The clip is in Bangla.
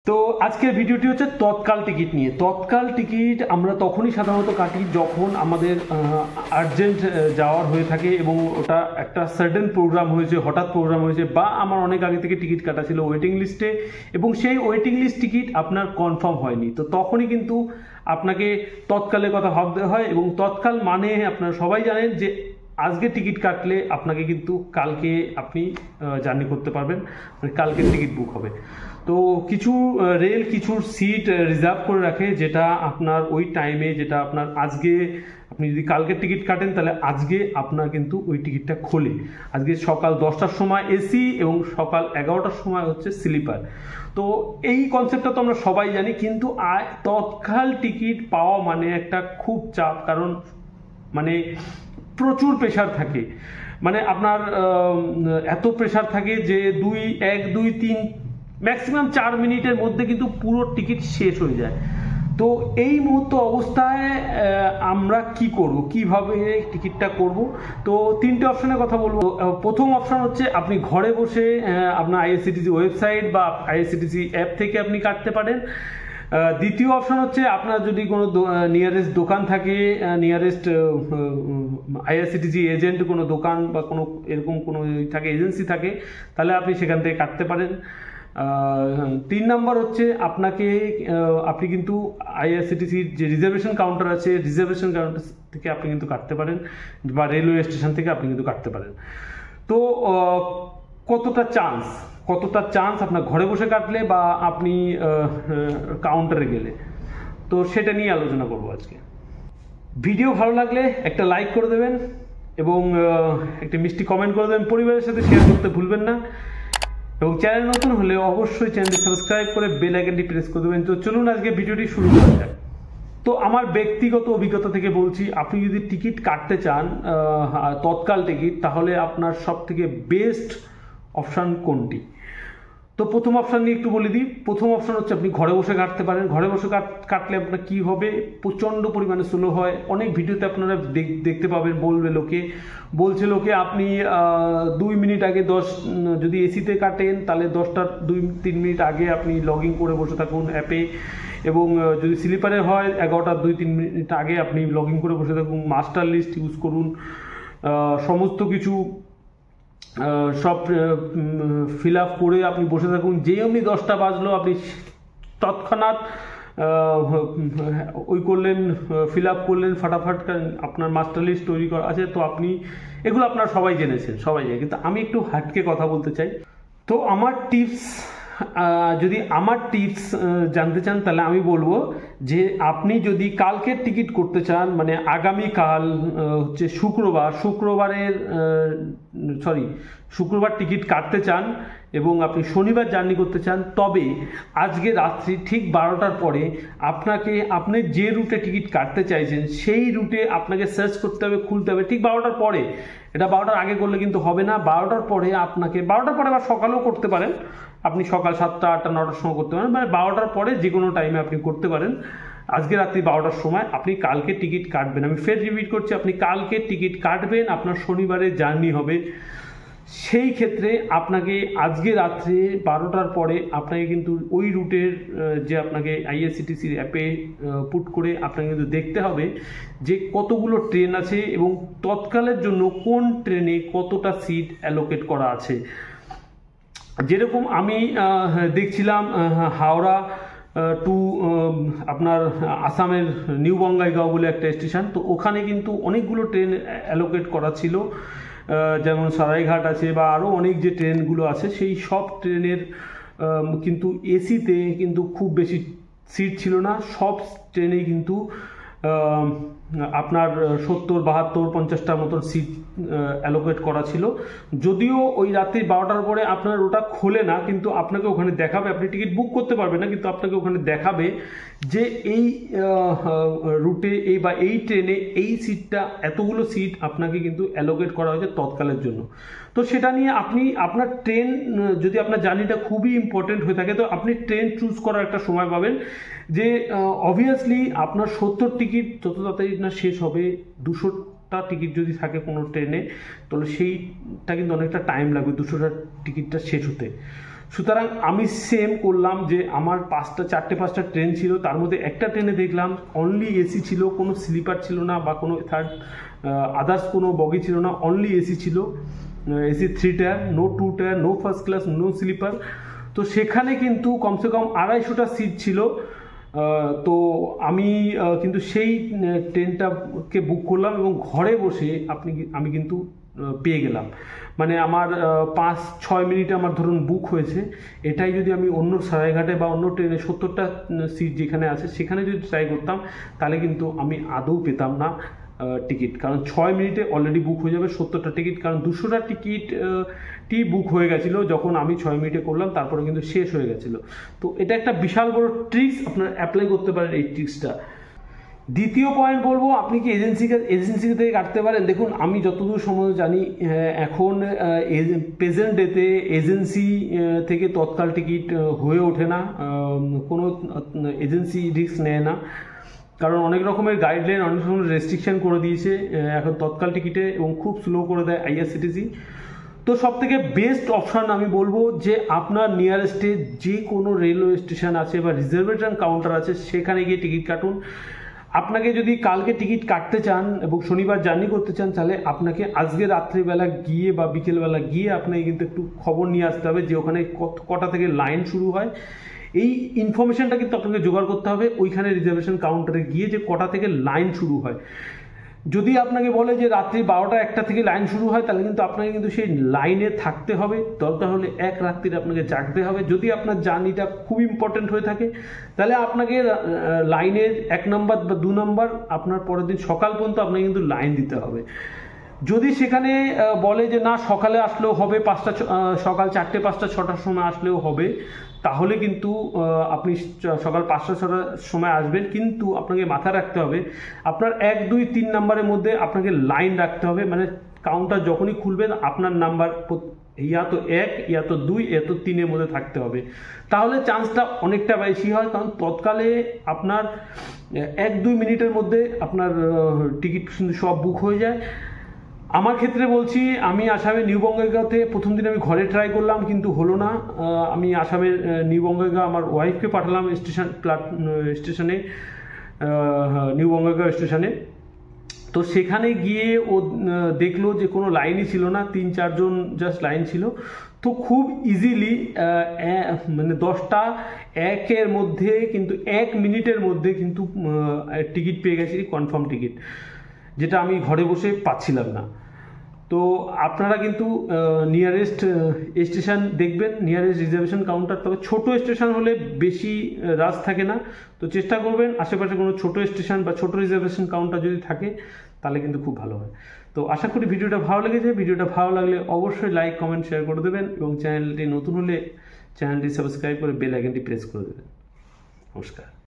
তো আজকের ভিডিওটি হচ্ছে তৎকাল টিকিট নিয়ে। তৎকাল টিকিট আমরা তখনই সাধারণত কাটি যখন আমাদের আর্জেন্ট যাওয়ার হয়ে থাকে এবং ওটা একটা সাডেন প্রোগ্রাম হয়েছে, হঠাৎ প্রোগ্রাম হয়েছে, বা আমার অনেক আগে থেকে টিকিট কাটা ছিল ওয়েটিং লিস্টে এবং সেই ওয়েটিং লিস্ট টিকিট আপনার কনফার্ম হয়নি। তো তখনই কিন্তু আপনাকে তৎকালের কথা ভাবতে হয় এবং তৎকাল মানে আপনারা সবাই জানেন যে আজকে টিকিট কাটলে আপনাকে কিন্তু কালকে আপনি জার্নি করতে পারবেন, মানে কালকের টিকিট বুক হবে। তো কিছু রেল কিছু সিট রিজার্ভ করে রাখে যেটা আপনার ওই টাইমে, যেটা আপনার আজকে আপনি যদি কালকের টিকিট কাটেন তাহলে আজকে আপনার কিন্তু ওই টিকিটটা খোলে। আজকে সকাল 10টার সময় এসি এবং সকাল 11টার সময় হচ্ছে স্লিপার। তো এই কনসেপ্টটা তো আমরা সবাই জানি, কিন্তু তৎকাল টিকিট পাওয়া মানে একটা খুব চাপ, কারণ মানে প্রচুর প্রেশার থাকে, মানে আপনার এত প্রেশার থাকে যে 1, 2, 3 ম্যাক্সিমাম 4 মিনিটের মধ্যে কিন্তু পুরো টিকিট শেষ হয়ে যায়। তো এই মুহূর্ত অবস্থায় আমরা কি করব, কিভাবে টিকিটটা করব? তো 3টে অপশনের কথা বলবো। প্রথম অপশন হচ্ছে আপনি ঘরে বসে আপনার আইআরসিটিসি ওয়েবসাইট বা আইআরসিটিসি অ্যাপ থেকে আপনি কাটতে পারেন। দ্বিতীয় অপশন হচ্ছে আপনার যদি কোনো নিয়ারেস্ট দোকান থাকে, নিয়ারেস্ট আইআরসিটিসি এজেন্ট কোনো দোকান বা কোনো এরকম কোনো থাকে, এজেন্সি থাকে, তাহলে আপনি সেখান থেকে কাটতে পারেন। 3 নম্বর হচ্ছে আপনি কিন্তু আইআরসিটিসির যে রিজার্ভেশন কাউন্টার আছে, রিজার্ভেশন কাউন্টার থেকে আপনি কিন্তু কাটতে পারেন, বা রেলওয়ে স্টেশন থেকে আপনি কিন্তু কাটতে পারেন। তো কতটা চান্স আপনার ঘরে বসে কাটলে বা আপনি কাউন্টারে গেলে, তো সেটা নিয়ে আলোচনা করব আজকে। ভিডিও ভালো লাগলে একটা লাইক করে দেবেন এবং একটা মিষ্টি কমেন্ট করে দেবেন, পরিবারের সাথে শেয়ার করতে ভুলবেন না, এবং চ্যানেল নতুন হলে অবশ্যই চ্যানেলটি সাবস্ক্রাইব করে বেল আইকনটি প্রেস করে দেবেন। তো চলুন আজকে ভিডিওটি শুরু করা যাক। তো আমার ব্যক্তিগত অভিজ্ঞতা থেকে বলছি, আপনি যদি টিকিট কাটতে চান তৎকাল টিকিট, তাহলে আপনার সব থেকে বেস্ট অপশান কোনটি? তো প্রথম অপশান নিয়ে একটু বলে দিই। প্রথম অপশান হচ্ছে আপনি ঘরে বসে কাটতে পারেন। ঘরে বসে কাটলে আপনার কী হবে, প্রচণ্ড পরিমাণে স্লো হয়। অনেক ভিডিওতে আপনারা দেখতে পাবেন, বলছে লোকে আপনি 2 মিনিট আগে যদি এসিতে কাটেন তাহলে 10টার 2-3 মিনিট আগে আপনি লগ ইন করে বসে থাকুন অ্যাপে, এবং যদি স্লিপারে হয় 11টার 2-3 মিনিট আগে আপনি লগ ইন করে বসে থাকুন, মাস্টার লিস্ট ইউজ করুন, সমস্ত কিছু সব ফিল আপ করে আপনি বসে থাকুন। যেই আপনি 10টা বাজলো আপনি তৎক্ষণাৎ ফিল আপ করলেন ফাটাফাট, আপনার মাস্টার লিস্ট তৈরি করা আছে। তো আপনি এগুলো আপনারা সবাই জেনেছেন, সবাই জানে, কিন্তু আমি একটু হাটকে কথা বলতে চাই। তো যদি আমার টিপস জানতে চান তাহলে আমি বলবো যে আপনি যদি কালকের টিকিট করতে চান, মানে আগামীকাল হচ্ছে শুক্রবার টিকিট কাটতে চান এবং আপনি শনিবার জার্নি করতে চান, তবে আজকে রাত্রি ঠিক 12টার পরে আপনি যে রুটে টিকিট কাটতে চাইছেন সেই রুটে আপনাকে সার্চ করতে হবে, খুলতে হবে ঠিক 12টার পরে। এটা 12টার আগে করলে কিন্তু হবে না। 12টার পরে বা সকালেও করতে পারেন, আপনি সকাল 7টা, 8টা, 9টার সময় করতে পারেন, মানে 12টার পরে যে কোনো টাইমে আপনি করতে পারেন। আজকে রাত্রি 12টার সময় আপনি কালকে টিকিট কাটবেন। আমি ফের রিপিট করছি, আপনি কালকে টিকিট কাটবেন, আপনার শনিবারে জার্নি হবে। সেই ক্ষেত্রে আপনাকে আজকে রাত্রে 12টার পরে আপনাকে কিন্তু ওই রুটের যে আপনাকে আইআরসিটিসির অ্যাপে পুট করে আপনাকে কিন্তু দেখতে হবে যে কতগুলো ট্রেন আছে এবং তৎকালের জন্য কোন ট্রেনে কতটা সিট অ্যালোকেট করা আছে। যেরকম আমি দেখছিলাম হাওড়া টু আপনার আসামের নিউ বঙ্গাইগাঁও বলে একটা স্টেশন, তো ওখানে কিন্তু অনেকগুলো ট্রেন অ্যালোকেট করা ছিল, যেমন সারাইঘাট আছে বা আরও অনেক যে ট্রেনগুলো আছে, সেই সব ট্রেনের কিন্তু এসিতে কিন্তু খুব বেশি সিট ছিল না। সব ট্রেনেই কিন্তু আপনার 70, 72, 50টার মতন সিট অ্যালোকেট করা ছিল। যদিও ওই রাত্রি 12টার পরে আপনার ওটা খোলে না, কিন্তু আপনাকে ওখানে দেখাবে, আপনি টিকিট বুক করতে পারবেন না, কিন্তু আপনাকে ওখানে দেখাবে যে এই রুটে এই ট্রেনে এই সিটটা, এতগুলো সিট আপনাকে কিন্তু অ্যালোকেট করা হয়েছে তৎকালের জন্য। তো সেটা নিয়ে আপনার ট্রেন, যদি আপনার জার্নিটা খুবই ইম্পর্টেন্ট হয়ে থাকে, তো আপনি ট্রেন চুজ করার একটা সময় পাবেন যে অবভিয়াসলি আপনার 70 টিকিট যত তাড়াতাড়ি না শেষ হবে, 200টা টিকিট যদি থাকে কোনো ট্রেনে, তাহলে সেইটা কিন্তু অনেকটা টাইম লাগবে 200টা টিকিটটা শেষ হতে। সুতরাং আমি সেম করলাম যে আমার চারটে পাঁচটা ট্রেন ছিল, তার মধ্যে একটা ট্রেনে দেখলাম অনলি এসি ছিল, কোনো স্লিপার ছিল না বা কোনো থার্ড আদার্স কোনো বগি ছিল না, অনলি এসি ছিল, AC 3 tier, no 2 tier, no first class, no sleeper. তো সেখানে কিন্তু কমসে কম 250টা সিট ছিল। তো আমি কিন্তু সেই ট্রেনটাকে বুক করলাম এবং ঘরে বসে আমি কিন্তু পেয়ে গেলাম। মানে আমার 5-6 মিনিটে আমার ধরুন বুক হয়েছে। এটাই যদি আমি অন্য সরাইঘাটে বা অন্য ট্রেনে 70টা সিট যেখানে আছে সেখানে যদি ট্রাই করতাম, তাহলে কিন্তু আমি আদৌ পেতাম না টিকিট, কারণ 6 মিনিটে অলরেডি বুক হয়ে যাবে 70টা টিকিট, কারণ 200টা টিকিটই বুক হয়ে গেছিলো যখন আমি 6 মিনিটে করলাম, তারপরে কিন্তু শেষ হয়ে গেছিলো। তো এটা একটা বিশাল বড় ট্রিক্স, আপনারা অ্যাপ্লাই করতে পারেন এই ট্রিক্সটা। দ্বিতীয় পয়েন্ট বলবো, আপনি কি এজেন্সি থেকে কাটতে পারেন? দেখুন, আমি যতদূর সময় জানি এখন প্রেজেন্ট ডেতে এজেন্সি থেকে তৎকাল টিকিট হয়ে ওঠে না, কোনো এজেন্সি রিস্ক নেয় না, কারণ অনেক রকমের গাইডলাইন, অনেক রকমের রেস্ট্রিকশন করে দিয়েছে এখন তৎকাল টিকিটে, এবং খুব স্লো করে দেয় আইআরসিটিসি। তো সব থেকে বেস্ট অপশান আমি বলবো যে আপনার নিয়ারেস্টে যে কোনো রেলওয়ে স্টেশন আছে বা রিজার্ভেশন কাউন্টার আছে, সেখানে গিয়ে টিকিট কাটুন। আপনাকে যদি কালকে টিকিট কাটতে চান এবং শনিবার জার্নি করতে চান, তাহলে আপনাকে আজকে রাত্রিবেলা গিয়ে বা বিকেলবেলা গিয়ে আপনাকে কিন্তু একটু খবর নিয়ে আসতে হবে যে ওখানে কটা থেকে লাইন শুরু হয়। এই ইনফরমেশনটা কিন্তু আপনাকে জোগাড় করতে হবে ওইখানে রিজার্ভেশন কাউন্টারে গিয়ে, যে কটা থেকে লাইন শুরু হয়। যদি আপনাকে বলে যে রাত্রি 12টা-1টা থেকে লাইন শুরু হয়, তাহলে কিন্তু আপনাকে কিন্তু সেই লাইনে থাকতে হবে, দরকার হলে এক রাত্রির আপনাকে জাগতে হবে। যদি আপনার জার্নিটা খুব ইম্পর্টেন্ট হয়ে থাকে, তাহলে আপনাকে লাইনের 1 নম্বর বা 2 নম্বর আপনার পরের দিন সকাল পর্যন্ত আপনাকে কিন্তু লাইন দিতে হবে। যদি সেখানে বলে যে না সকালে আসলেও হবে, সকাল 4টে 5টা 6টার সময় আসলেও হবে, তাহলে কিন্তু আপনি সকাল 5টা 6টার সময় আসবেন, কিন্তু আপনাকে মাথায় রাখতে হবে আপনার 1 2 3 নাম্বারের মধ্যে আপনাকে লাইন রাখতে হবে। মানে কাউন্টার যখনই খুলবেন আপনার নাম্বার ইয়া তো 1, ইয়া তো 2, ইয়া তো 3-এর মধ্যে থাকতে হবে, তাহলে চান্সটা অনেকটা বেশি হয়। কারণ তৎকালে আপনার 1-2 মিনিটের মধ্যে আপনার টিকিট কিন্তু সব বুক হয়ে যায়। আমার ক্ষেত্রে বলছি, আমি আসামে নিউ বঙ্গাইগাঁওতে প্রথম দিন আমি ঘরে ট্রাই করলাম, কিন্তু হলো না। আমি আসামের নিউ বঙ্গাইগাঁও আমার ওয়াইফকে পাঠালাম স্টেশনে, নিউ বঙ্গাইগাঁও স্টেশনে। তো সেখানে গিয়ে ও দেখলো যে কোনো লাইনই ছিল না, 3-4 জন জাস্ট লাইন ছিল। তো খুব ইজিলি মানে 10টা 1-এর মধ্যে কিন্তু 1 মিনিটের মধ্যে কিন্তু টিকিট পেয়ে গেছি, কনফার্ম টিকিট, যেটা আমি ঘরে বসে পাচ্ছিলাম না। তো আপনারা কিন্তু নিয়ারেস্ট স্টেশন দেখবেন, নিয়ারেস্ট রিজার্ভেশন কাউন্টার। তবে ছোট স্টেশন হলে বেশি রাশ থাকে না, তো চেষ্টা করবেন আশেপাশে কোনো ছোট স্টেশন বা ছোট রিজার্ভেশন কাউন্টার যদি থাকে, তাহলে কিন্তু খুব ভালো হয়। তো আশা করি ভিডিওটা ভালো লেগেছে। ভিডিওটা ভালো লাগলে অবশ্যই লাইক, কমেন্ট, শেয়ার করে দেবেন, এবং চ্যানেলটি নতুন হলে চ্যানেলটি সাবস্ক্রাইব করে বেল আইকনটি প্রেস করে দেবেন। নমস্কার।